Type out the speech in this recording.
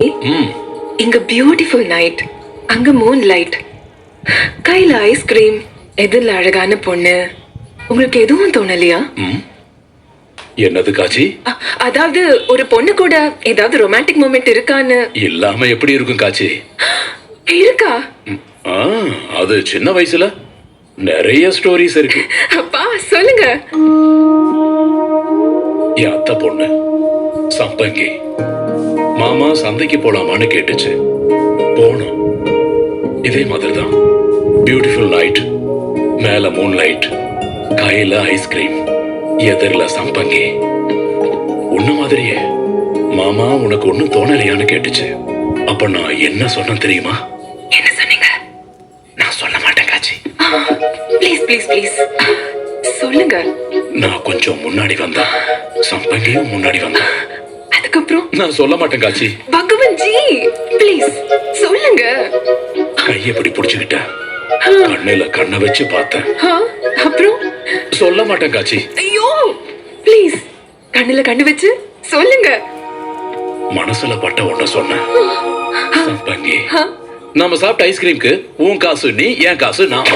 இங்க beautiful night, அங்க Moon light, கையில ஐஸ்கிரீம், எதிரில் அழகான பொண்ணு. உங்களுக்கு எதுவும் தோணலையா? என்னது காட்சி? அதாவது ஒரு பொண்ணு கூட ஏதாவது ரொமான்டிக் மொமெண்ட் இருக்கான்னு. இல்லாம எப்படி இருக்கும் காட்சி? இருக்கா? அது சின்ன வயசுல நிறைய ஸ்டோரிஸ் இருக்கு. அப்பா சொல்லுங்க. என் அத்தை பொண்ணு சம்பங்கி மாமா சந்தைக்கு போலாமான்னு கேட்டுச்சு. போனோம். இதே மாதிரிதான் பியூட்டிஃபுல் நைட், மேல மூன் லைட், கையில ஐஸ்கிரீம், எதிரில சம்பங்கி. உன்ன மாதிரியே மாமா உனக்கு ஒண்ணும் தோணலையான்னு கேட்டுச்சு. அப்ப நான் என்ன சொன்னேன் தெரியுமா? என்ன சொன்னீங்க? நான் சொல்ல மாட்டேன் காட்சி. ப்ளீஸ் ப்ளீஸ் ப்ளீஸ் சொல்லுங்க. நான் கொஞ்சம் முன்னாடி வந்தா, சம்பங்கியும் முன்னாடி வந்தா. அதுக்கப்புறம்? நான் சொல்ல மாட்டேன் காட்சி. பகவான் ஜி ப்ளீஸ் சொல்லுங்க. கையை பிடி புடிச்சுக்கிட்ட, கண்ணுல கண்ணை வச்சு பார்த்தேன். அப்புறம்? சொல்ல மாட்டேன் காட்சி. ஐயோ ப்ளீஸ் கண்ணுல கண்ணு வச்சு சொல்லுங்க. மனசுல பட்ட ஒண்ண சொன்னேன். சம்பங்கி, நாம சாப்பிட்ட ஐஸ்கிரீம்க்கு உன் காசு நீ, என் காசு நான்.